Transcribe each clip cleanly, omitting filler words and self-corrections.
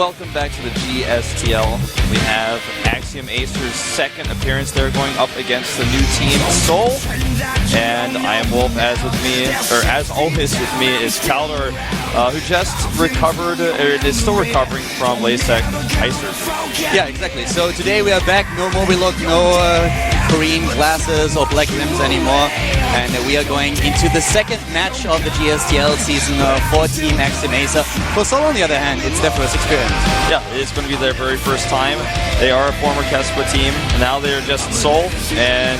Welcome back to the GSTL. We have Axiom-Acer's second appearance there, going up against the new team, Seoul. And I am Wolf, as always with me is Kaldor, who just recovered, or is still recovering from LASIK eye surgery. Yeah, exactly. So today we are back, no Mobilog, no Korean glasses or black limbs anymore. And we are going into the second match of the GSTL Season 4 Team Axiom-Acer. For Seoul, on the other hand, it's their first experience. Yeah, it's going to be their very first time. They are a former Kespa team. Now they're just Seoul, and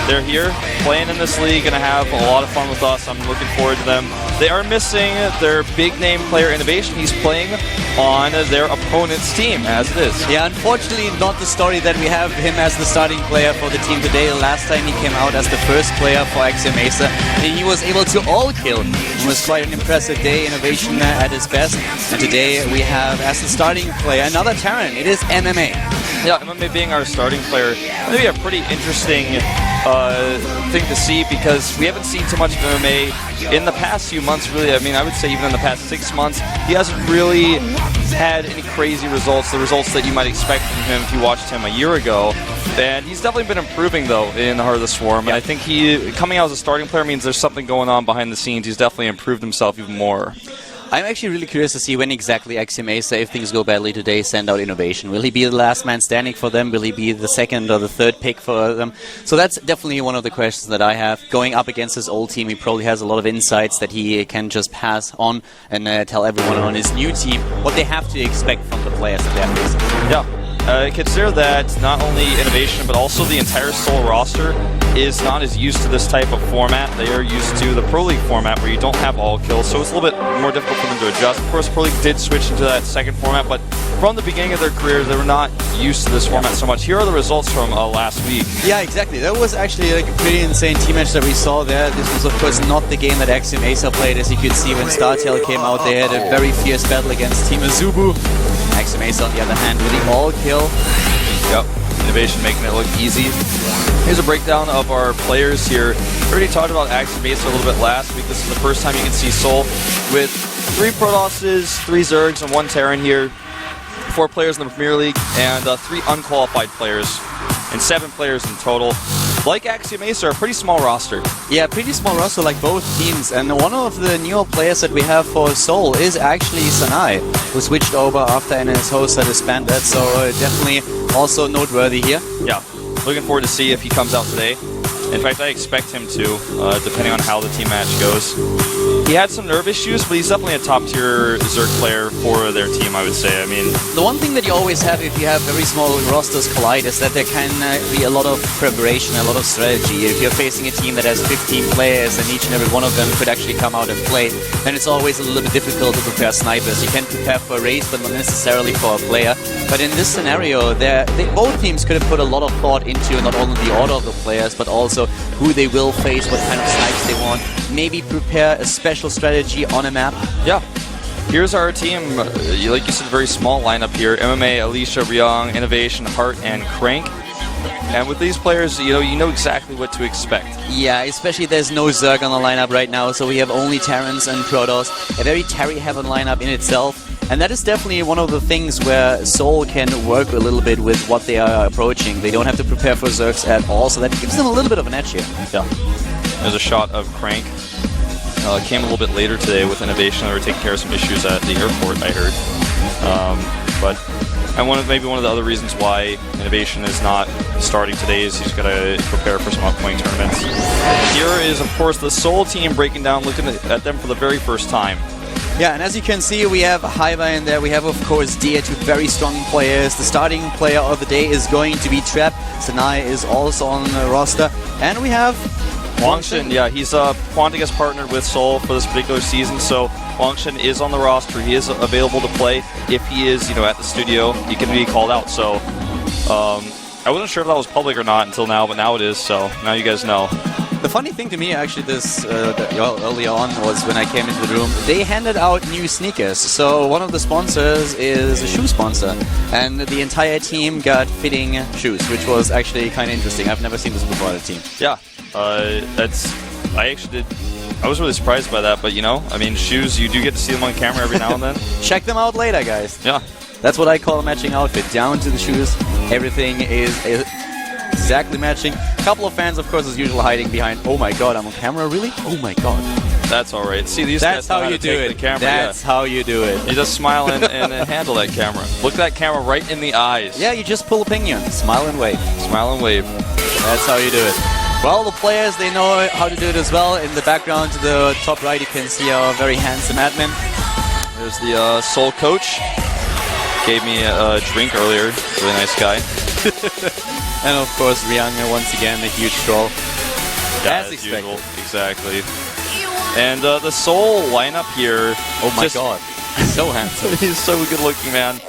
they're here playing in this league, going to have a lot of fun with us. I'm looking forward to them. They are missing their big name player Innovation. He's playing on their opponent's team, as it is. Yeah, unfortunately not the story that we have him as the starting player for the team today. Last time he came out as the first player for Axiom-Acer, and he was able to all-kill. It was quite an impressive day, Innovation at his best. And today we have, as the starting player, another Terran. It is MMA. Yeah, MMA being our starting player, maybe a pretty interesting thing to see, because we haven't seen too much of MMA in the past few months, really. I mean, I would say even in the past 6 months, he hasn't really had any crazy results, the results that you might expect from him if you watched him a year ago. And he's definitely been improving, though, in the Heart of the Swarm. Yeah. And I think he, coming out as a starting player, means there's something going on behind the scenes. He's definitely improved himself even more. I'm actually really curious to see when exactly Axiom-Acer, if things go badly today, send out Innovation. Will he be the last man standing for them? Will he be the second or the third pick for them? So that's definitely one of the questions that I have. Going up against his old team, he probably has a lot of insights that he can just pass on and tell everyone on his new team what they have to expect from the players that they're facing. Yeah. Consider that not only Innovation, but also the entire Seoul roster is not as used to this type of format. They are used to the Pro League format where you don't have all kills, so it's a little bit more difficult for them to adjust. Of course, Pro League did switch into that second format, but from the beginning of their careers, they were not used to this format so much. Here are the results from last week. Yeah, exactly. That was actually like a pretty insane team match that we saw there. This was, of course, not the game that Axiom-Acer played. As you could see, when StarTale came out, they had a very fierce battle against Team Azubu. Axiom-Acer, on the other hand, with the all-kill. Yep, Innovation making it look easy. Here's a breakdown of our players here. We already talked about Axiom-Acer a little bit last week. This is the first time you can see Seoul with 3 Protosses, 3 Zergs, and 1 Terran here. 4 players in the Premier League, and 3 unqualified players, and 7 players in total. Like Axiom-Acer, a pretty small roster. Yeah, pretty small roster like both teams. And one of the newer players that we have for Seoul is actually Sanai, who switched over after NS host had disbanded. So definitely also noteworthy here. Yeah, looking forward to see if he comes out today. In fact, I expect him to, depending on how the team match goes. He had some nerve issues, but he's definitely a top-tier Zerg player for their team, I would say. I mean, the one thing that you always have if you have very small rosters collide is that there can be a lot of preparation, a lot of strategy. If you're facing a team that has 15 players and each and every one of them could actually come out and play, then it's always a little bit difficult to prepare snipers. You can prepare for a race, but not necessarily for a player. But in this scenario, both teams could have put a lot of thought into not only the order of the players, but also who they will face, what kind of snipes they want. Maybe prepare a special strategy on a map. Yeah. Here's our team. Like you said, very small lineup here. MMA, Alicia, Ryong, Innovation, Heart, and Crank. And with these players, you know exactly what to expect. Yeah, especially there's no Zerg on the lineup right now, so we have only Terrans and Protoss. A very Terry-heavy lineup in itself. And that is definitely one of the things where Seoul can work a little bit with what they are approaching. They don't have to prepare for Zergs at all, so that gives them a little bit of an edge here. Yeah. There's a shot of Crank. Came a little bit later today with Innovation. They were taking care of some issues at the airport, I heard. Maybe one of the other reasons why Innovation is not starting today is he's got to prepare for some upcoming tournaments. Here is, of course, the Seoul team breaking down, looking at them for the very first time. Yeah, and as you can see, we have Haiba in there. We have, of course, Dia, 2 very strong players. The starting player of the day is going to be Trap. Sanai is also on the roster. And we have Wangshin, yeah, he's Quantic has partnered with Seoul for this particular season, so Wangshin is on the roster. He is available to play if he is, at the studio. He can be called out. So I wasn't sure if that was public or not until now, but now it is. So now you guys know. The funny thing to me, actually, this early on was when I came into the room, they handed out new sneakers. So one of the sponsors is a shoe sponsor, and the entire team got fitting shoes, which was actually kind of interesting. I've never seen this before on a team. Yeah, I was really surprised by that, but I mean, shoes, you do get to see them on camera every now and then. Check them out later, guys. Yeah. That's what I call a matching outfit. Down to the shoes, everything is exactly matching. A couple of fans, of course, as usual, hiding behind. Oh my god, I'm on camera, really? Oh my god. That's all right. See, these That's guys know how how you to do take it. the camera. That's how you do it. You just smile and handle that camera. Look that camera right in the eyes. Yeah, you just pull a pinion. Smile and wave. Smile and wave. That's how you do it. Well, the players, they know how to do it as well. In the background to the top right, you can see our very handsome admin. There's the Seoul coach. Gave me a drink earlier. Really nice guy. And of course, Rihanna, once again, a huge troll. Yeah, as usual. expected. Exactly. And the Seoul lineup here. Oh my god. So handsome. He's so good looking, man.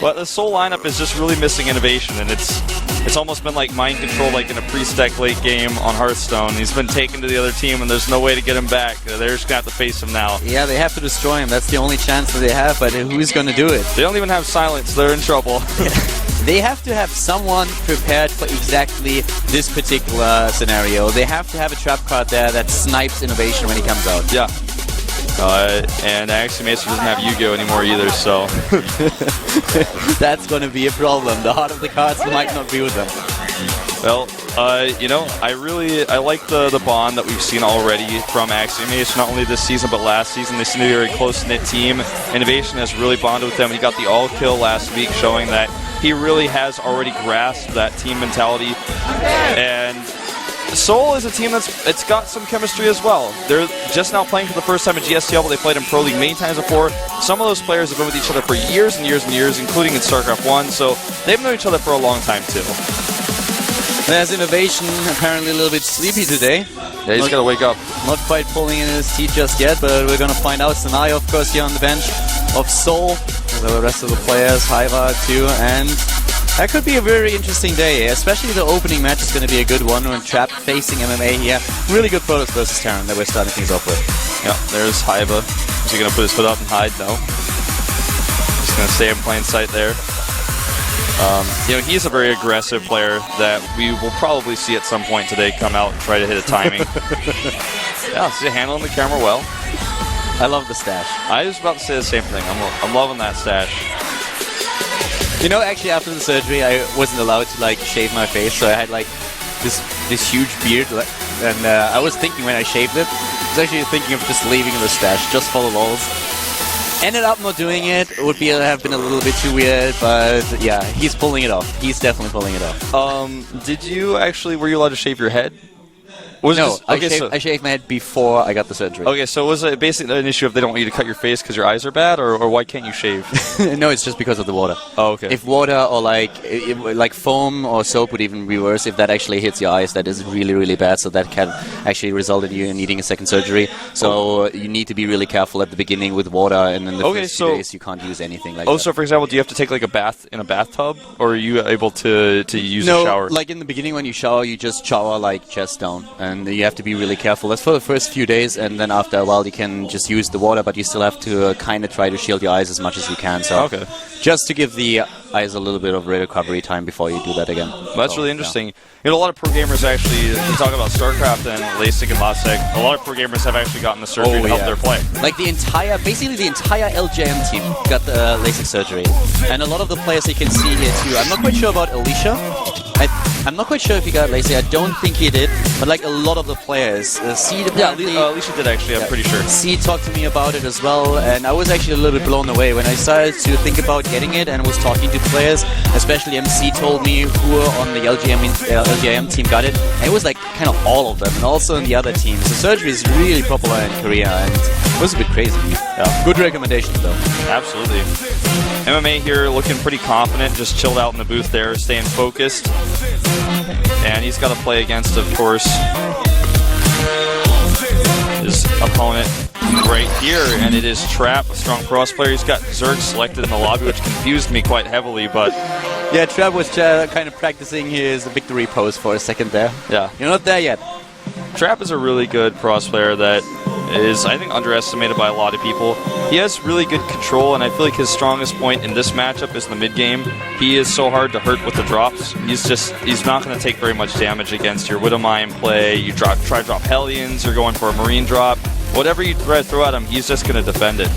But the Seoul lineup is just really missing innovation, and it's almost been like mind control, like in a pre-stack late game on Hearthstone. He's been taken to the other team, and there's no way to get him back. They're just going to have to face him now. Yeah, they have to destroy him. That's the only chance that they have, but who's going to do it? They don't even have silence. They're in trouble. They have to have someone prepared for exactly this particular scenario. They have to have a trap card there that snipes innovation when he comes out. Yeah. And Axiom-Acer doesn't have Yu-Gi-Oh anymore either, so... That's going to be a problem. The heart of the cards might not be with them. Well, you know, I like the bond that we've seen already from Axiom-Acer, not only this season but last season. They seem to be a very close-knit team. Innovation has really bonded with them. He got the all-kill last week, showing that he really has already grasped that team mentality. And Seoul is a team it's got some chemistry as well. They're just now playing for the first time in GSTL, but they played in Pro League many times before. Some of those players have been with each other for years and years and years, including in StarCraft 1, so they've known each other for a long time too. There's Innovation, apparently a little bit sleepy today. Yeah, he's got to wake up. Not quite pulling in his teeth just yet, but we're going to find out. Sanai, of course, here on the bench of Seoul. The rest of the players, Haiva too, and that could be a very interesting day, especially the opening match is going to be a good one when Trap facing MMA here. Really good Protoss versus Terran that we're starting things off with. Yeah, there's Haiva. Is he going to put his foot up and hide? No. Just going to stay in plain sight there. You know, he's a very aggressive player that we will probably see at some point today come out and try to hit a timing. Yeah, he's handling the camera well. I love the stash. I was about to say the same thing. I'm loving that stash. You know, actually, after the surgery, I wasn't allowed to like shave my face, so I had like this huge beard, and I was thinking when I shaved it, I was actually thinking of just leaving the stash just for the lulz. Ended up not doing it. It would have been a little bit too weird, but yeah, he's pulling it off. He's definitely pulling it off. Did you actually? Were you allowed to shave your head? No, I shaved my head before I got the surgery. Okay, so was it basically an issue if they don't want you to cut your face because your eyes are bad, or why can't you shave? No, it's just because of the water. Oh, okay. If water or like foam or soap would even be worse, if that actually hits your eyes, that is really, really bad. So that can actually result in you needing a second surgery. So you need to be really careful at the beginning with water, and then the first few days you can't use anything like that. Oh, so for example, do you have to take like a bath in a bathtub, or are you able to use a shower? No, like in the beginning when you shower, you just shower like chest down, and you have to be really careful. That's for the first few days, and then after a while you can just use the water, but you still have to kind of try to shield your eyes as much as you can. So just to give the eyes a little bit of recovery time before you do that again. Well, that's really interesting. Yeah. You know, a lot of pro gamers actually talk about StarCraft and LASIK and LASIK. A lot of pro gamers have actually gotten the surgery to help their play. Like basically the entire LJM team got the LASIK surgery, and a lot of the players you can see here too. I'm not quite sure about Alicia. I'm not quite sure if he got LASIK. I don't think he did, but like a lot of the players, C apparently. Yeah, Alicia did actually. I'm pretty sure. C talked to me about it as well, and I was actually a little bit blown away when I started to think about getting it and was talking to players. Especially MC told me who on the LGM team got it, and it was like kind of all of them, and also in the other teams. The surgery is really popular in Korea, and it was a bit crazy. Yeah. Good recommendations though. Absolutely. MMA here looking pretty confident, just chilled out in the booth there, staying focused. And he's got to play against, of course, his opponent right here, and it is Trap, a strong cross player. He's got Zerg selected in the lobby, which confused me quite heavily, but... Yeah, Trap was kind of practicing his victory pose for a second there. Yeah. You're not there yet. Trap is a really good cross player that is, I think, underestimated by a lot of people. He has really good control, and I feel like his strongest point in this matchup is the mid-game. He is so hard to hurt with the drops. He's not going to take very much damage against your Widowmine play. You try to drop Hellions, you're going for a Marine drop. whatever you throw at him, he's just going to defend it.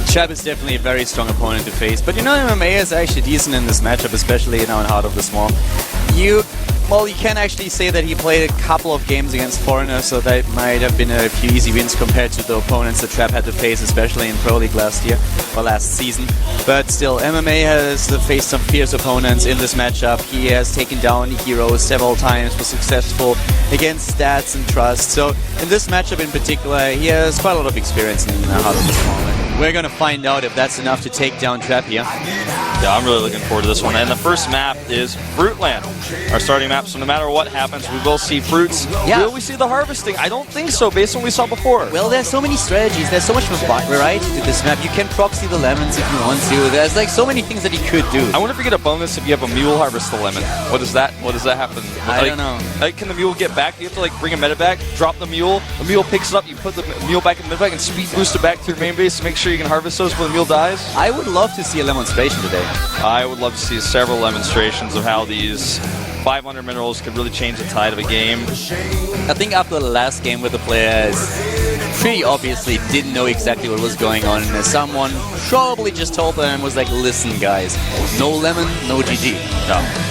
Chab is definitely a very strong opponent to face, but you know, MMA is actually decent in this matchup, especially in Heart of the Swarm. Well, you can actually say that he played a couple of games against foreigners, so that might have been a few easy wins compared to the opponents that Trap had to face, especially in Pro League last year, or last season. But still, MMA has faced some fierce opponents in this matchup. He has taken down heroes several times, was successful against Stats and Trust. So in this matchup in particular, he has quite a lot of experience in Heart of the Swarm. We're going to find out if that's enough to take down Trap here. Yeah, I'm really looking forward to this one. And the first map is Fruitland, our starting map. So no matter what happens, we will see fruits. Yeah. Will we see the harvesting? I don't think so, based on what we saw before. Well, there's so many strategies. There's so much variety to this map. You can proxy the lemons if you want to. There's like so many things that you could do. I wonder if you get a bonus if you have a mule harvest the lemon. What does that happen? I don't know. Like, can the mule get back? You have to like bring a meta back, drop the mule mule picks it up, you put the mule back in the mid back and speed boost it back to your main base to make sure you can harvest those when the mule dies. I would love to see a demonstration today. I would love to see several demonstrations of how these 500 minerals could really change the tide of a game. I think after the last game with the players, pretty obviously didn't know exactly what was going on. And someone probably just told them and was like, listen guys, no lemon, no GG. No.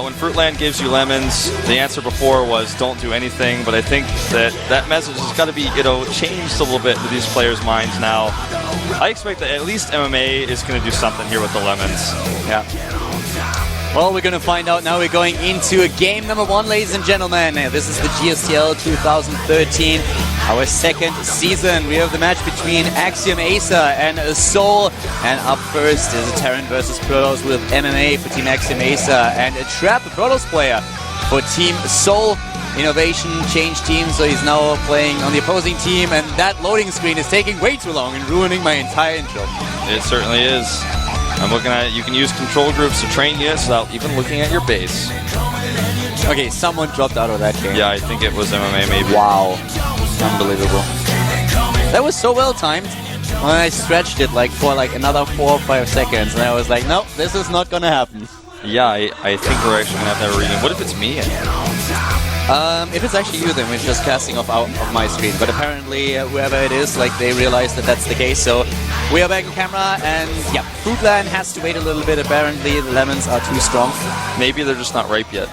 When Fruitland gives you lemons, the answer before was don't do anything, but I think that message has got to be, changed a little bit to these players' minds now. I expect that at least MMA is going to do something here with the lemons. Yeah. Well, we're going to find out now. We're going into game number 1, ladies and gentlemen. This is the GSTL 2013, our second season. We have the match between Axiom-Acer and Soul. And up first is a Terran versus Protoss with MMA for Team Axiom-Acer and a Trap, the Protoss player, for Team Soul. Innovation changed teams, so he's now playing on the opposing team. And that loading screen is taking way too long and ruining my entire intro. It certainly is. I'm looking at it. You can use control groups to train units without even looking at your base. Okay, someone dropped out of that game. Yeah, I think it was MMA maybe. Wow. Unbelievable. That was so well timed. When I stretched it for another 4 or 5 seconds, and I was like, nope, this is not gonna happen. Yeah, I think we're actually gonna have to have a reading. What if it's me? If it's actually you, then we're just casting off out of my screen. But apparently, whoever it is, they realized that that's the case. So we are back in camera, and yeah, Fruitland has to wait a little bit. Apparently, the lemons are too strong. Maybe they're just not ripe yet.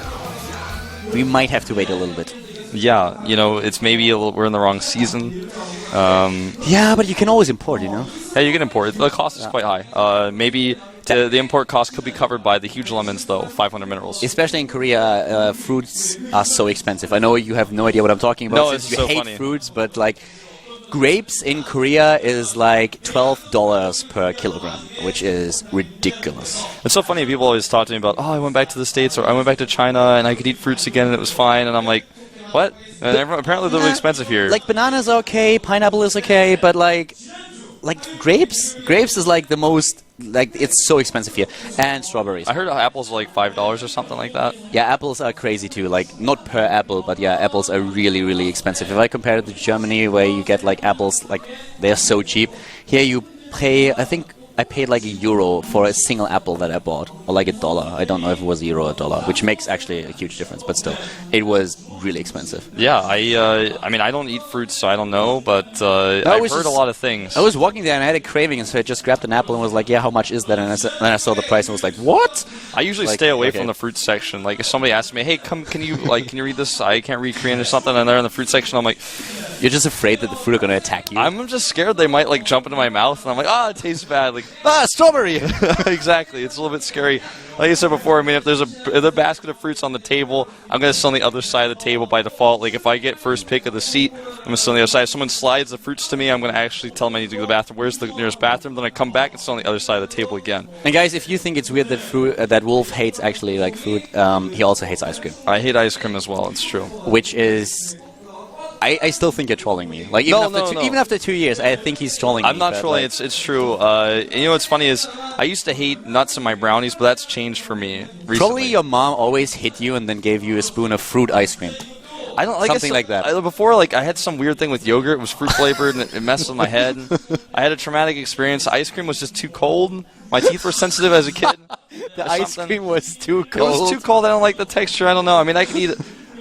We might have to wait a little bit. Yeah, it's maybe we're in the wrong season. Yeah, but you can always import, Yeah, you can import. The cost is quite high. Maybe the import cost could be covered by the huge lemons, though, 500 minerals. Especially in Korea, fruits are so expensive. I know you have no idea what I'm talking about. No, since it's you so hate funny. Fruits, but grapes in Korea is $12 per kilogram, which is ridiculous. It's so funny. People always talk to me about, I went back to the States or I went back to China and I could eat fruits again and it was fine. And I'm like, what? And apparently they're really expensive here. Bananas are okay, pineapple is okay, but grapes is the most, it's so expensive here. And strawberries. I heard apples are $5 or something like that. Yeah, apples are crazy too. Not per apple, but yeah, apples are really, really expensive. If I compare it to Germany, where you get apples, they're so cheap. Here you pay, I think I paid €1 for a single apple that I bought, or $1. I don't know if it was €1 or $1, which makes actually a huge difference, but still, it was really expensive. Yeah, I mean, I don't eat fruits, so I don't know, but I've heard a lot of things. I was walking there and I had a craving, and so I just grabbed an apple and was like, yeah, how much is that? And then I saw the price and was like, what? I usually stay away from the fruit section. If somebody asks me, hey, can you read this? I can't read Korean or something, and they're in the fruit section, I'm like, you're just afraid that the fruit are going to attack you? I'm just scared they might jump into my mouth, and I'm like, it tastes bad. Strawberry! Exactly, it's a little bit scary. Like I said before, I mean, if there's a basket of fruits on the table, I'm going to sit on the other side of the table by default. If I get first pick of the seat, I'm going to sit on the other side. If someone slides the fruits to me, I'm going to actually tell them I need to go to the bathroom. Where's the nearest bathroom? Then I come back and sit on the other side of the table again. And guys, if you think it's weird that that Wolf hates actually fruit, he also hates ice cream. I hate ice cream as well, it's true. Which is... I still think you're trolling me. Even after 2 years, I think he's trolling me. I'm not trolling. It's true. What's funny is I used to hate nuts in my brownies, but that's changed for me recently. Probably your mom always hit you and then gave you a spoon of fruit ice cream. I don't something like that. Before, I had some weird thing with yogurt. It was fruit flavored, and it messed with my head. I had a traumatic experience. Ice cream was just too cold. My teeth were sensitive as a kid. The ice cream was too cold. It was too cold. I don't like the texture. I don't know. I mean, I can eat it.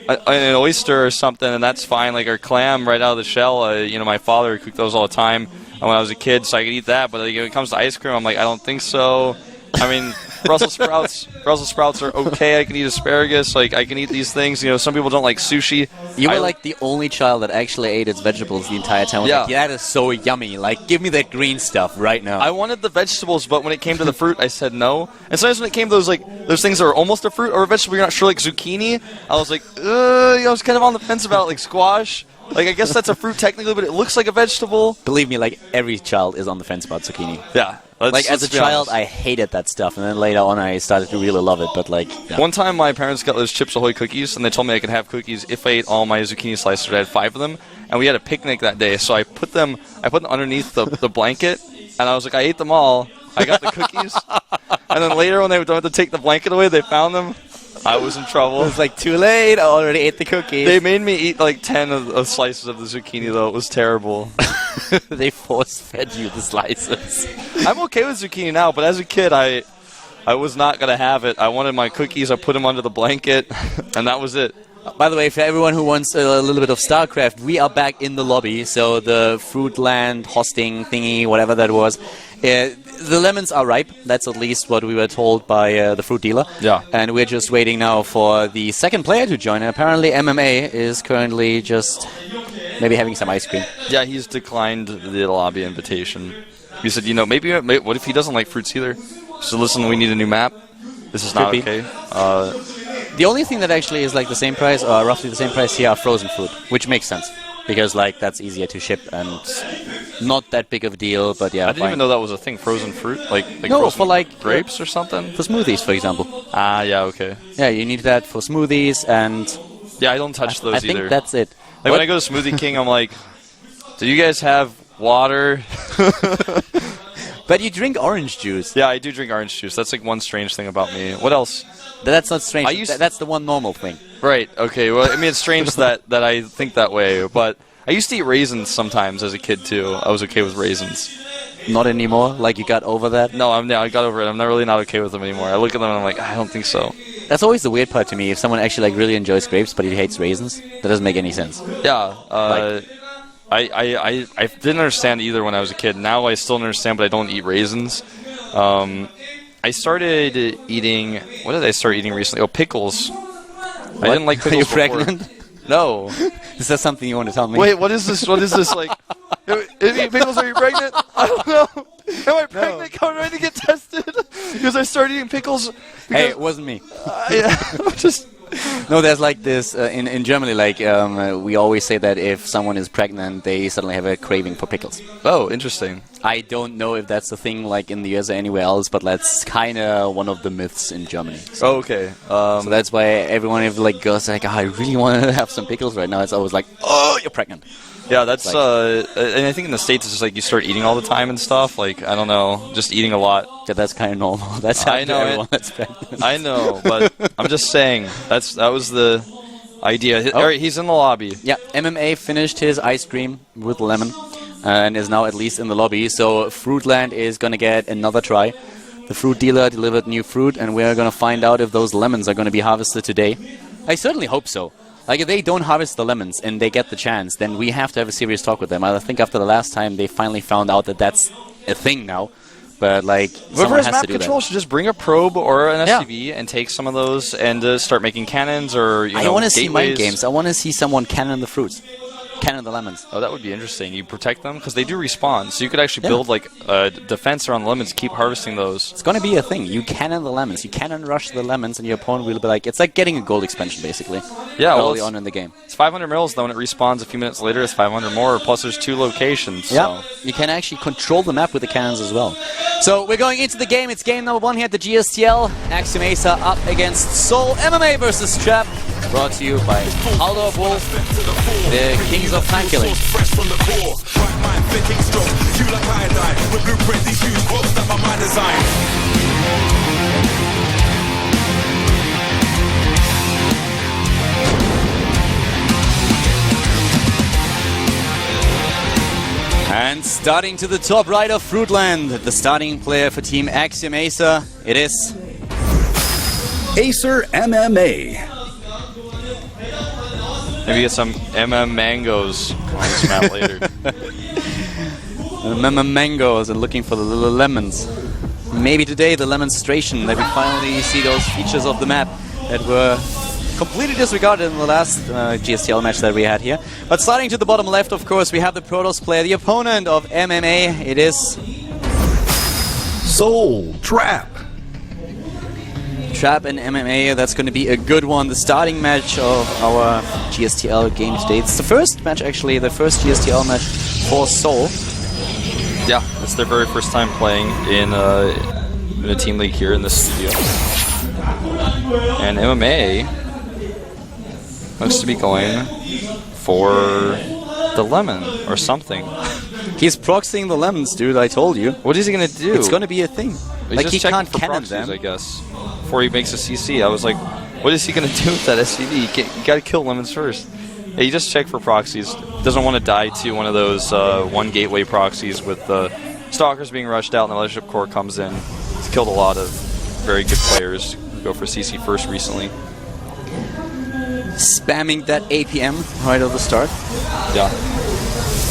an oyster or something, and that's fine. Like our clam right out of the shell. You know, my father cooked those all the time when I was a kid, so I could eat that. But like, when it comes to ice cream, I'm like, I don't think so. I mean, Brussels sprouts are okay. I can eat asparagus. Like, I can eat these things. You know, some people don't like sushi. You were like the only child that actually ate its vegetables the entire time. I was like, that is so yummy. Like, give me that green stuff right now. I wanted the vegetables, but when it came to the fruit, I said no. And sometimes when it came to those things that are almost a fruit or a vegetable, you're not sure, like zucchini, I was like, I was kind of on the fence about it, like squash. Like, I guess that's a fruit technically, but it looks like a vegetable. Believe me, like, every child is on the fence about zucchini. Yeah. Like, as a child, I hated that stuff, and then later on I started to really love it, but like... Yeah. One time my parents got those Chips Ahoy cookies, and they told me I could have cookies if I ate all my zucchini slices. I had 5 of them, and we had a picnic that day, so I put them underneath the blanket, and I was like, I ate them all. I got the cookies. And then later when they went to take the blanket away, they found them. I was in trouble. It was like, too late, I already ate the cookies. They made me eat like 10 of slices of the zucchini, though. It was terrible. They force-fed you the slices. I'm okay with zucchini now, but as a kid, I was not going to have it. I wanted my cookies. I put them under the blanket, and that was it. By the way, for everyone who wants a little bit of StarCraft, we are back in the lobby. So the Fruitland hosting thingy, whatever that was, the lemons are ripe. That's at least what we were told by the fruit dealer. Yeah. And we're just waiting now for the second player to join. And apparently MMA is currently just maybe having some ice cream. Yeah, he's declined the lobby invitation. He said, you know, maybe what if he doesn't like fruits either? So listen, we need a new map. This is not okay. The only thing that actually is like the same price, or roughly the same price here, are frozen fruit, which makes sense. Because like that's easier to ship and not that big of a deal, but yeah. I didn't even know that was a thing, frozen fruit? Like no, for like grapes or something? For smoothies, for example. Ah, yeah, okay. Yeah, you need that for smoothies and... Yeah, I don't touch those either. I think that's it. Like when I go to Smoothie King, I'm like, do you guys have water? But you drink orange juice. Yeah, I do drink orange juice. That's like one strange thing about me. What else? That's not strange. That's the one normal thing. Right, okay. Well, I mean, it's strange that I think that way, but I used to eat raisins sometimes as a kid, too. I was okay with raisins. Not anymore? Like, you got over that? No, I got over it. I'm really not okay with them anymore. I look at them and I'm like, I don't think so. That's always the weird part to me. If someone actually like really enjoys grapes, but he hates raisins, that doesn't make any sense. Yeah, I didn't understand either when I was a kid. Now I still don't understand, but I don't eat raisins. I started eating... What did I start eating recently? Oh, pickles. I didn't like pickles before. Are you pregnant? No. Is that something you want to tell me? Wait, what is this? What is this like? If you eat pickles, are you pregnant? I don't know. Am I pregnant? No. I'm ready to get tested because I started eating pickles. Hey, it wasn't me. Yeah, just... No, there's like this in Germany. Like we always say that if someone is pregnant, they suddenly have a craving for pickles. Oh, interesting. I don't know if that's a thing like in the US or anywhere else, but that's kind of one of the myths in Germany. So. Oh, okay. So that's why everyone if like goes like, I really want to have some pickles right now. It's always like, oh, you're pregnant. Yeah, that's and I think in the States it's just like you start eating all the time and stuff. Like I don't know, just eating a lot. Yeah, that's kind of normal. That's how everyone that's pregnant. I know, but I'm just saying that was the idea. Oh. All right, he's in the lobby. Yeah, MMA finished his ice cream with lemon and is now at least in the lobby. So Fruitland is gonna get another try. The fruit dealer delivered new fruit, and we're gonna find out if those lemons are gonna be harvested today. I certainly hope so. Like, if they don't harvest the lemons and they get the chance, then we have to have a serious talk with them. I think after the last time, they finally found out that that's a thing now. But, like, whoever has map to do control that. should just bring a probe or an SCV and take some of those and start making cannons or, I want to see mind games. I want to see someone cannon the fruits. Cannon the lemons. Oh, that would be interesting. You protect them? Because they do respawn. So you could actually build, like, a defense around the lemons, keep harvesting those. It's going to be a thing. You cannon the lemons. You cannon rush the lemons, and your opponent will be like... It's like getting a gold expansion, basically. Yeah, early on in the game. It's 500 mils, though. When it respawns a few minutes later, it's 500 more. Plus, there's 2 locations. Yeah, so. You can actually control the map with the cannons as well. So we're going into the game. It's game number 1 here at the GSTL. Axiom-Acer up against Seoul. MMA versus Trap. Brought to you by Haldorf Wolf, the Kings of Time Killing. Fresh from the core, right mind thinking strong. You like iodine, with blueprint these hues, quotes that my mind designed. And starting to the top right of Fruitland, the starting player for Team Axiom-Acer, it is... Acer MMA. Maybe get some mangoes on this map later. Mangoes and looking for the little lemons. Maybe today the demonstration that we finally see those features of the map that were completely disregarded in the last GSTL match that we had here. But starting to the bottom left, of course, we have the Protoss player, the opponent of MMA. It is Soul Trap. Trap and MMA. That's going to be a good one. The starting match of our GSTL game today. It's the first match, actually, the first GSTL match for Soul. Yeah, it's their very first time playing in a team league here in this studio. And MMA looks to be going for the lemon or something. He's proxying the lemons, dude, I told you. What is he going to do? It's going to be a thing. He's like, just he checking can't for cannon proxies, them. I guess, before he makes a CC. I was like, what is he going to do with that SCV? You got to kill lemons first. Yeah, you just check for proxies. Doesn't want to die to one of those one gateway proxies with the Stalkers being rushed out and the Mothership Core comes in. It's killed a lot of very good players who go for CC first recently. Spamming that APM right at the start. Yeah.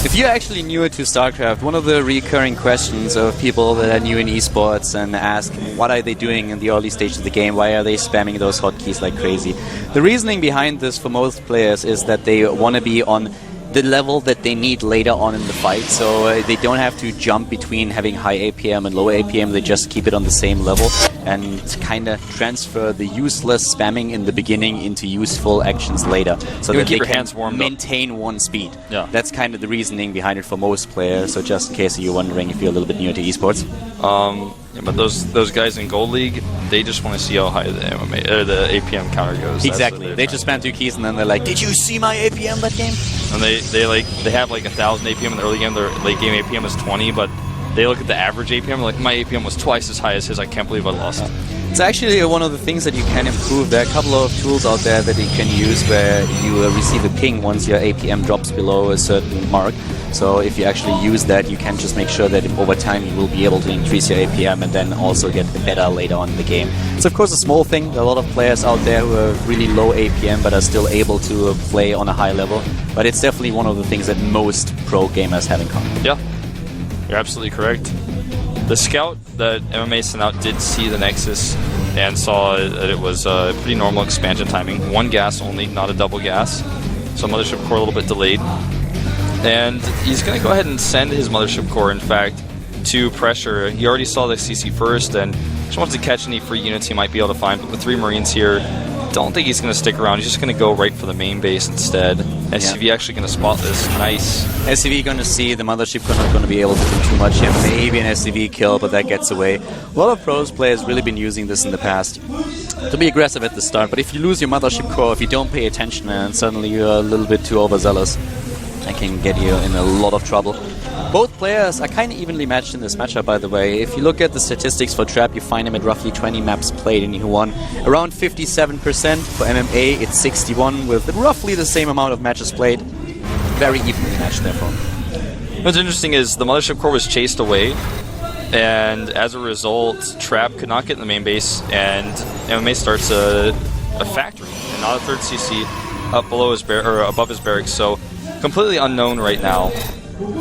If you're actually newer to StarCraft, one of the recurring questions of people that are new in esports and ask what are they doing in the early stages of the game, why are they spamming those hotkeys like crazy? The reasoning behind this for most players is that they want to be on the level that they need later on in the fight, so they don't have to jump between having high APM and low APM. They just keep it on the same level and kind of transfer the useless spamming in the beginning into useful actions later, so that they can maintain one speed. Yeah. That's kind of the reasoning behind it for most players, so just in case you're wondering if you're a little bit newer to esports. Yeah, but those guys in Gold League, they just want to see how high the MMA or the APM counter goes. Exactly. They just spam 2 keys and then they're like, "Did you see my APM that game?" And they have like 1,000 APM in the early game. Their late game APM is 20, but they look at the average APM like, my APM was twice as high as his. I can't believe I lost. It's actually one of the things that you can improve. There are a couple of tools out there that you can use where you receive a ping once your APM drops below a certain mark. So if you actually use that, you can just make sure that over time you will be able to increase your APM and then also get better later on in the game. It's of course a small thing. There are a lot of players out there who are really low APM but are still able to play on a high level. But it's definitely one of the things that most pro gamers have in common. Yeah, you're absolutely correct. The scout that MMA sent out did see the Nexus and saw that it was a pretty normal expansion timing. 1 gas only, not a double gas. So Mothership Core a little bit delayed. And he's going to go ahead and send his Mothership Core, in fact, to pressure. He already saw the CC first and just wants to catch any free units he might be able to find. But with 3 Marines here, don't think he's going to stick around. He's just going to go right for the main base instead. SCV actually going to spot this. Nice. SCV going to see the Mothership Core not going to be able to do too much here. Maybe an SCV kill, but that gets away. A lot of pros players really been using this in the past to be aggressive at the start. But if you lose your Mothership Core, if you don't pay attention and suddenly you're a little bit too overzealous, that can get you in a lot of trouble. Both players are kind of evenly matched in this matchup, by the way. If you look at the statistics for Trap, you find him at roughly 20 maps played, and he won around 57%. For MMA, it's 61, with roughly the same amount of matches played. Very evenly matched, therefore. What's interesting is the Mothership Core was chased away, and as a result, Trap could not get in the main base, and MMA starts a factory, and not a 3rd CC up below his above his barracks. So completely unknown right now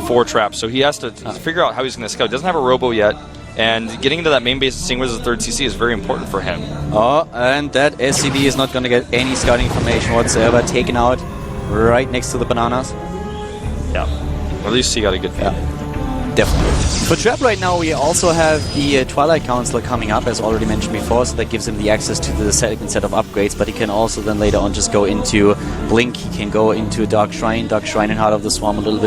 for Trap, so he has to figure out how he's going to scout. He doesn't have a robo yet, and getting into that main base and seeing where's the 3rd CC is very important for him. Oh, and that SCV is not going to get any scouting information whatsoever. Taken out right next to the bananas. Yeah, or at least he got a good feed. Yeah, definitely. For Trap right now, we also have the Twilight Counselor coming up, as already mentioned before, so that gives him the access to the second set of upgrades, but he can also then later on just go into Blink, he can go into Dark Shrine in Heart of the Swarm a little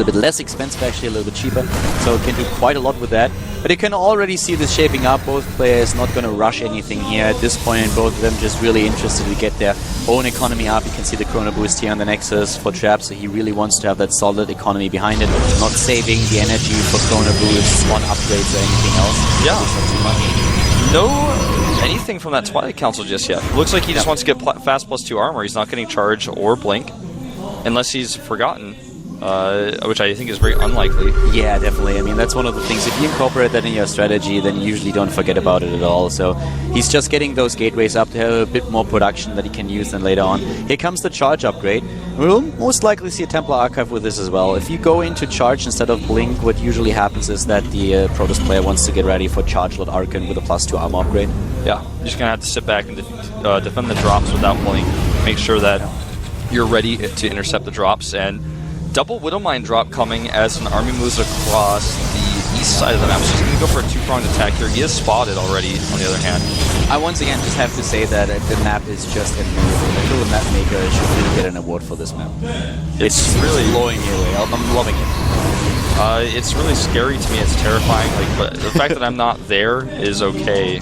bit less expensive actually, a little bit cheaper, so he can do quite a lot with that. But you can already see this shaping up. Both players not going to rush anything here at this point. Both of them just really interested to get their own economy up. You can see the Chrono Boost here on the Nexus for Trap, so he really wants to have that solid economy behind it, not saving the energy for Chrono Boosts on upgrades or anything else. Yeah. No anything from that Twilight Council just yet. Looks like he just wants to get fast +2 armor. He's not getting charge or blink, unless he's forgotten. which I think is very unlikely. Yeah, definitely. I mean, that's one of the things. If you incorporate that in your strategy, then you usually don't forget about it at all. So he's just getting those gateways up to have a bit more production that he can use then later on. Here comes the charge upgrade. We'll most likely see a Templar Archive with this as well. If you go into charge instead of blink, what usually happens is that the Protoss player wants to get ready for charge load Archon with a +2 armor upgrade. Yeah, you're just going to have to sit back and defend the drops without blink. Make sure that you're ready to intercept the drops. And double Widowmine drop coming as an army moves across the east side of the map. So he's going to go for a two-pronged attack here. He is spotted already, on the other hand. I once again just have to say that the map is just amazing. The map maker should really get an award for this map. It's really blowing me away. I'm loving it. It's really scary to me. It's terrifying. Like, but the fact that I'm not there is okay.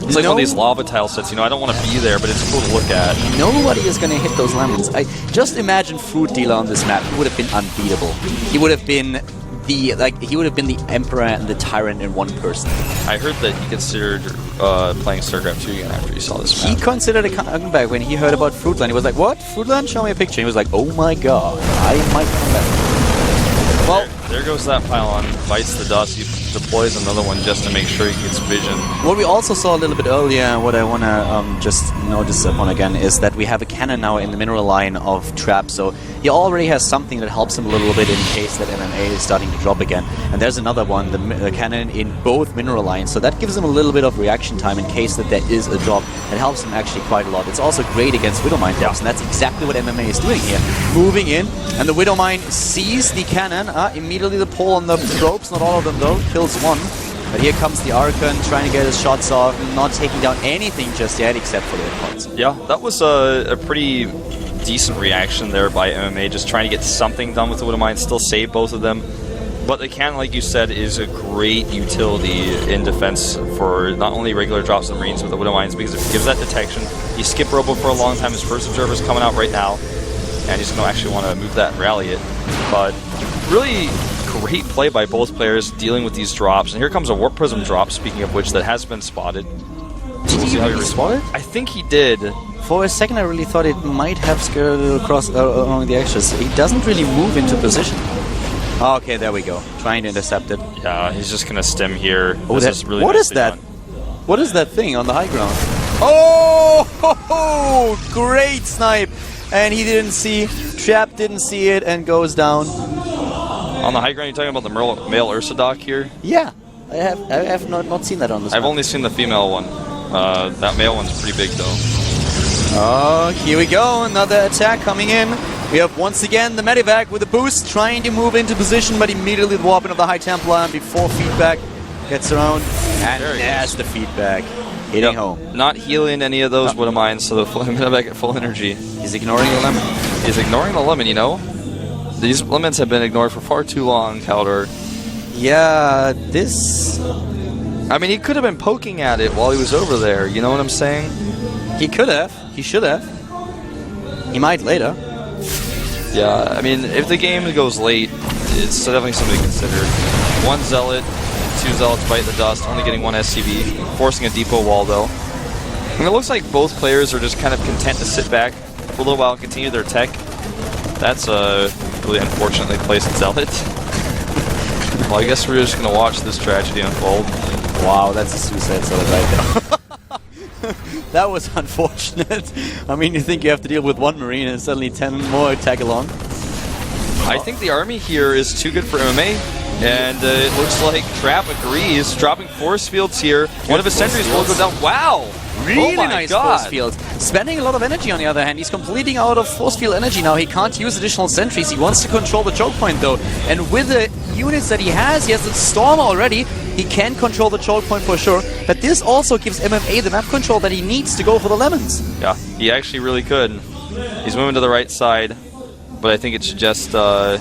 It's like one of these lava tile sets, you know, I don't want to be there, but it's cool to look at. Nobody is going to hit those lemons. I just imagine Fruit Dealer on this map. He would have been unbeatable. He would have been the Emperor and the Tyrant in one person. I heard that he considered playing StarCraft 2 again after he saw this map. He considered a comeback when he heard about Fruitland. He was like, what? Fruitland? Show me a picture. He was like, oh my god, I might come back. Well, there goes that pylon. Bites the dust. He deploys another one just to make sure he gets vision. What we also saw a little bit earlier, what I want to just notice upon again, is that we have a cannon now in the mineral line of Trap. So he already has something that helps him a little bit in case that MMA is starting to drop again. And there's another one, the cannon in both mineral lines. So that gives him a little bit of reaction time in case that there is a drop. It helps him actually quite a lot. It's also great against Widowmine drops, and that's exactly what MMA is doing here. Moving in, and the Widowmine sees the cannon. Immediately the pull on the probes, not all of them though, kills one. But here comes the Archon trying to get his shots off, not taking down anything just yet except for the points. Yeah, that was a pretty decent reaction there by MMA, just trying to get something done with the Widowmine, still save both of them. But the cannon, like you said, is a great utility in defense for not only regular drops of Marines, but the Widowmines, because it gives that detection. You skip Robo for a long time, his first observer's coming out right now, and he's going to actually want to move that and rally it. But really great play by both players dealing with these drops. And here comes a Warp Prism drop, speaking of which, that has been spotted. Did he really spot it? I think he did. For a second I really thought it might have skirted across along the edges. He doesn't really move into position. Oh, okay, there we go. Trying to intercept it. Yeah, he's just going to stem here. Oh, this is really what is that? done. What is that thing on the high ground? Oh, ho, ho, great snipe! And he didn't see, Trap didn't see it, and goes down. On the high ground, you're talking about the male Ursa dock here? Yeah, I have not seen that on this map. I've only seen the female one. That male one's pretty big, though. Oh, here we go, another attack coming in. We have once again the Medivac with a boost, trying to move into position, but immediately the warping of the High Templar, and before feedback gets around, and there's the feedback. Hitting home. Not healing any of those Widowmines, so the Medivac at full energy. He's ignoring the lemon. He's ignoring the lemon, you know? These lemons have been ignored for far too long, Caldor. Yeah, this... I mean, he could have been poking at it while he was over there, you know what I'm saying? He could have. He should have. He might later. Yeah, I mean, if the game goes late, it's definitely something to consider. One Zealot, two Zealots bite the dust, only getting one SCV, forcing a depot wall, though. And it looks like both players are just kind of content to sit back for a little while and continue their tech. That's a really unfortunately placed Zealot. Well, I guess we're just going to watch this tragedy unfold. Wow, that's a suicide Zealot right there. That was unfortunate. I mean, you think you have to deal with one Marine and suddenly 10 more tag along. I think the army here is too good for MMA, and it looks like Trap agrees. Dropping force fields here. One of his sentries will go down. Wow! Really nice force field. Spending a lot of energy on the other hand. He's completing out of force field energy now. He can't use additional sentries. He wants to control the choke point though. And with the units that he has a Storm already, he can control the choke point for sure. But this also gives MMA the map control that he needs to go for the lemons. Yeah, he actually really could. He's moving to the right side. But I think it's just to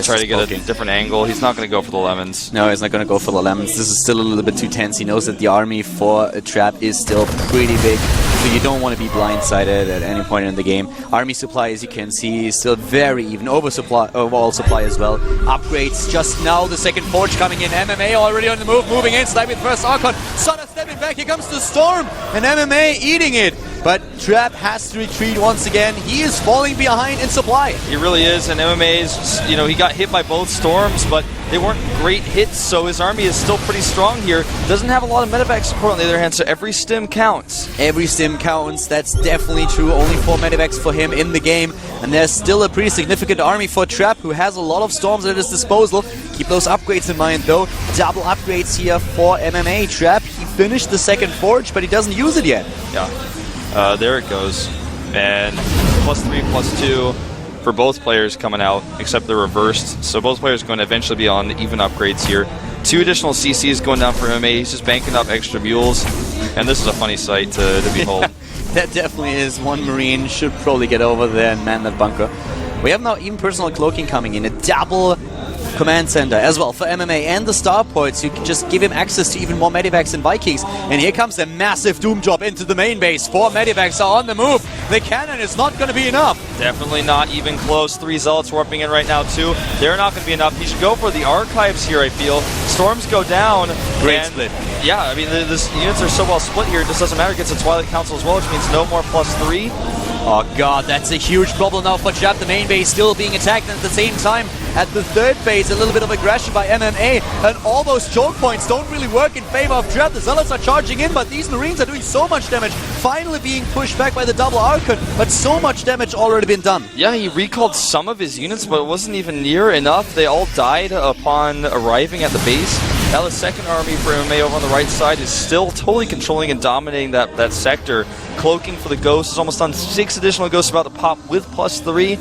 try to get a different angle. He's not going to go for the lemons. No, he's not going to go for the lemons. This is still a little bit too tense. He knows that the army for a Trap is still pretty big, so you don't want to be blindsided at any point in the game. Army supply, as you can see, is still very even. Overall supply as well. Upgrades just now. The second Forge coming in. MMA already on the move, moving in. Sniping the first Archon. Sada stepping back. Here comes the Storm, and MMA eating it. but Trap has to retreat once again. He is falling behind in supply. He really is, and MMA's, you know, he got hit by both storms, but they weren't great hits, so his army is still pretty strong here. Doesn't have a lot of medevac support on the other hand, so every stim counts. Every stim counts, that's definitely true. Only 4 medevacs for him in the game, and there's still a pretty significant army for Trap, who has a lot of storms at his disposal. Keep those upgrades in mind, though. Double upgrades here for MMA. Trap, he finished the second forge, but he doesn't use it yet. Yeah, there it goes. And +3, +2 for both players coming out, except they're reversed. So both players are going to eventually be on even upgrades here. 2 additional CCs going down for MMA. He's just banking up extra mules. And this is a funny sight to behold. That definitely is. One Marine should probably get over there and man that bunker. We have now even personal cloaking coming in. A double command center as well for MMA and the starports. You can just give him access to even more medivacs and Vikings. And here comes a massive doom drop into the main base. 4 medivacs are on the move. The cannon is not going to be enough. Definitely not even close. 3 zealots warping in right now too. They're not going to be enough. He should go for the archives here, I feel. Storms go down. Great split. Yeah, I mean, the units are so well split here. It just doesn't matter. It gets a Twilight Council as well, which means no more +3. Oh god, that's a huge problem now for Trap. The main base still being attacked, and at the same time, at the third base, a little bit of aggression by MMA, and all those choke points don't really work in favor of Trap. The Zealots are charging in, but these Marines are doing so much damage, finally being pushed back by the double Archon, but so much damage already been done. Yeah, he recalled some of his units, but it wasn't even near enough. They all died upon arriving at the base. Now the second army for MMA over on the right side is still totally controlling and dominating that sector. Cloaking for the Ghost is almost done. 6 additional Ghosts about to pop with +3.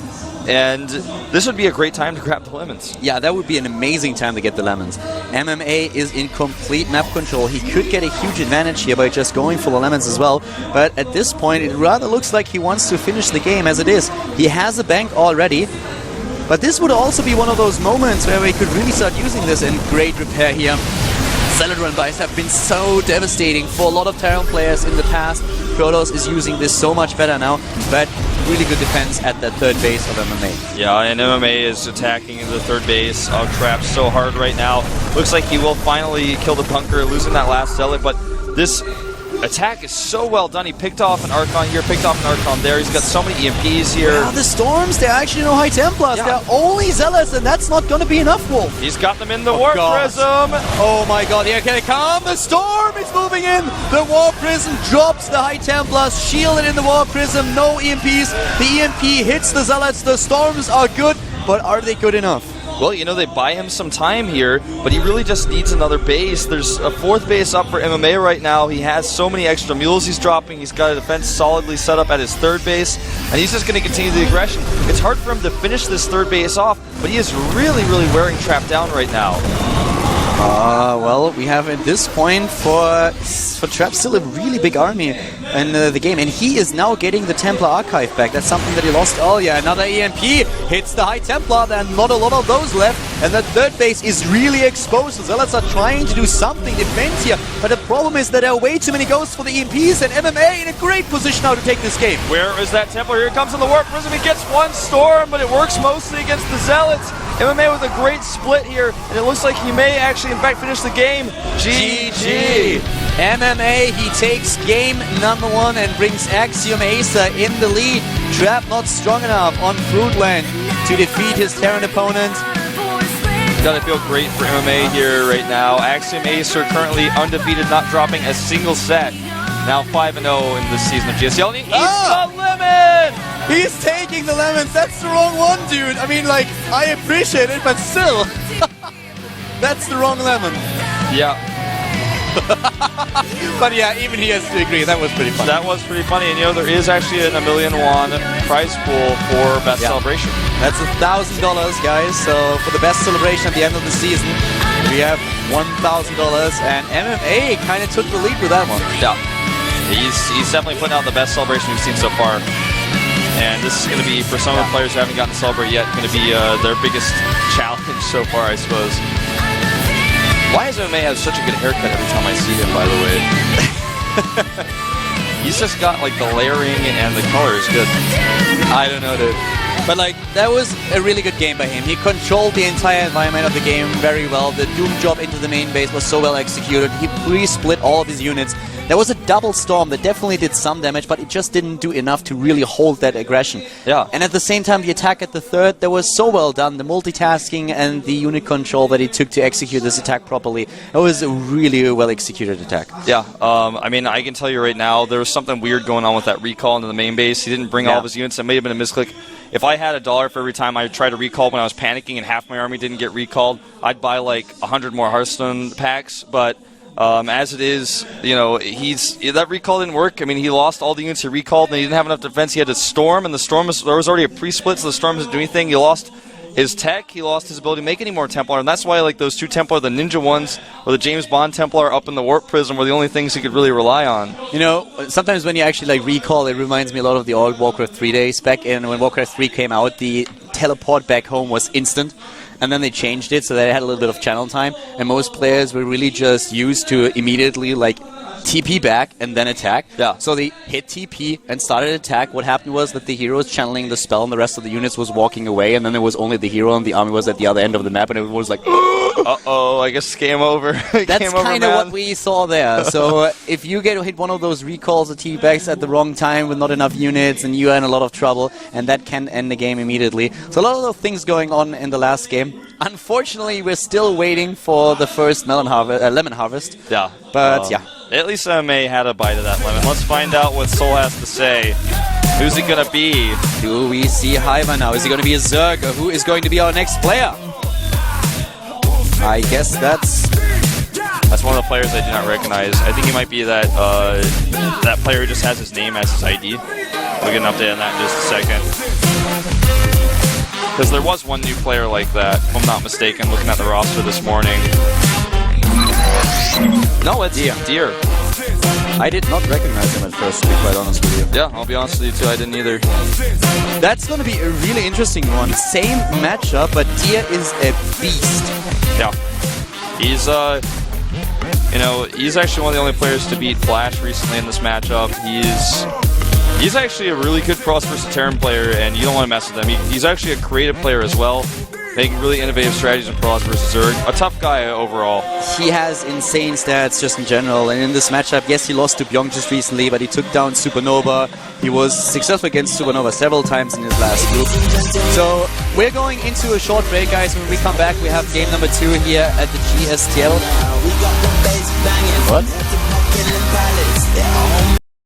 And this would be a great time to grab the lemons. Yeah, that would be an amazing time to get the lemons. MMA is in complete map control. He could get a huge advantage here by just going for the lemons as well. But at this point, it rather looks like he wants to finish the game as it is. He has a bank already. But this would also be one of those moments where we could really start using this in great repair here. Zealot run buys have been so devastating for a lot of Terran players in the past. Protoss is using this so much better now, but really good defense at that third base of MMA. Yeah, and MMA is attacking the third base of Trap so hard right now. Looks like he will finally kill the bunker, losing that last Zealot, but this attack is so well done. He picked off an Archon here, picked off an Archon there. He's got so many EMPs here. Wow, the Storms, they're actually no High Templars. Yeah. They're only Zealots, and that's not going to be enough, Wolf. He's got them in the Warp Prism. Oh my god, here can it come? The Storm is moving in. The Warp Prism drops the High Templars, shielded in the Warp Prism, no EMPs. The EMP hits the Zealots. The Storms are good, but are they good enough? Well, you know, they buy him some time here, but he really just needs another base. There's a 4th base up for MMA right now. He has so many extra mules he's dropping. He's got a defense solidly set up at his 3rd base, and he's just going to continue the aggression. It's hard for him to finish this 3rd base off, but he is really, really wearing Trap down right now. Well, we have at this point for Trap still a really big army in the game, and he is now getting the Templar Archive back. That's something that he lost earlier. Another EMP hits the High Templar, and not a lot of those left, and that third base is really exposed. The Zealots are trying to do something defense here, but the problem is that there are way too many ghosts for the EMPs, and MMA in a great position now to take this game. Where is that Templar? Here comes in the Warp Prism. He gets one Storm, but it works mostly against the Zealots. MMA with a great split here, and it looks like he may actually, in fact, finish the game. GG! MMA, he takes game number 1 and brings Axiom-Acer in the lead. Trap not strong enough on Fruitland to defeat his Terran opponent. Gotta feel great for MMA here right now. Axiom-Acer currently undefeated, not dropping a single set. Now 5-0 in this season of GSTL. And he eats the lemon! He's taking the lemons. That's the wrong one, dude. I mean, like, I appreciate it, but still. That's the wrong lemon. Yeah. But yeah, even he has to agree. That was pretty funny. That was pretty funny. And you know, there is actually a $1,000,000 prize pool for Best Celebration. That's $1,000, guys. So for the best celebration at the end of the season, we have $1,000. And MMA kind of took the lead with that one. Yeah. He's definitely putting out the best celebration we've seen so far. And this is going to be, for some of the players who haven't gotten to celebrate yet, going to be their biggest challenge so far, I suppose. Why does MMA have such a good haircut every time I see him, by the way? He's just got, like, the layering and the color is good. I don't know, dude. But like, that was a really good game by him. He controlled the entire environment of the game very well. The Doom job into the main base was so well executed. He pre-split all of his units. There was a double storm that definitely did some damage, but it just didn't do enough to really hold that aggression. Yeah. And at the same time, the attack at the third, that was so well done. The multitasking and the unit control that he took to execute this attack properly. It was a really well executed attack. Yeah, I mean, I can tell you right now, there was something weird going on with that recall into the main base. He didn't bring all of his units. It may have been a misclick. If I had $1 for every time I tried to recall when I was panicking and half my army didn't get recalled, I'd buy like 100 more Hearthstone packs, but as it is, you know, that recall didn't work. I mean, he lost all the units he recalled, and he didn't have enough defense. He had a storm, and the storm there was already a pre-split, so the storm doesn't do anything. He lost his tech, he lost his ability to make any more Templar, and that's why like those 2 Templar, the Ninja ones, or the James Bond Templar up in the Warp Prism were the only things he could really rely on. You know, sometimes when you actually like recall, it reminds me a lot of the old Warcraft 3 days. Back in when Warcraft 3 came out, the teleport back home was instant. And then they changed it so that it had a little bit of channel time, and most players were really just used to immediately like TP back and then attack. Yeah. So they hit TP and started attack. What happened was that the hero was channeling the spell and the rest of the units was walking away, and then there was only the hero and the army was at the other end of the map, and it was like, uh-oh, I guess game over. That's kind of what we saw there. So if you get hit one of those recalls or TP backs at the wrong time with not enough units, and you are in a lot of trouble, and that can end the game immediately. So a lot of those things going on in the last game. Unfortunately, we're still waiting for the first lemon harvest. Yeah. But yeah. At least May had a bite of that lemon. Let's find out what Soul has to say. Who's he going to be? Do we see Hyver now? Is he going to be a Zerg? Or who is going to be our next player? I guess that's one of the players I do not recognize. I think he might be that that player who just has his name as his ID. We'll get an update on that in just a second. Because there was one new player like that, if I'm not mistaken, looking at the roster this morning. No, it's Deer. I did not recognize him at first, to be quite honest with you. Yeah, I'll be honest with you too, I didn't either. That's going to be a really interesting one. Same matchup, but Deer is a beast. Yeah. He's, you know, he's actually one of the only players to beat Flash recently in this matchup. He's actually a really good cross versus Terran player, and you don't want to mess with him. He's actually a creative player as well, making really innovative strategies in Pros versus Zerg. A tough guy overall. He has insane stats just in general, and in this matchup, yes, he lost to Byung just recently, but he took down Supernova. He was successful against Supernova several times in his last group. So we're going into a short break, guys. When we come back, we have game number 2 here at the GSTL. What?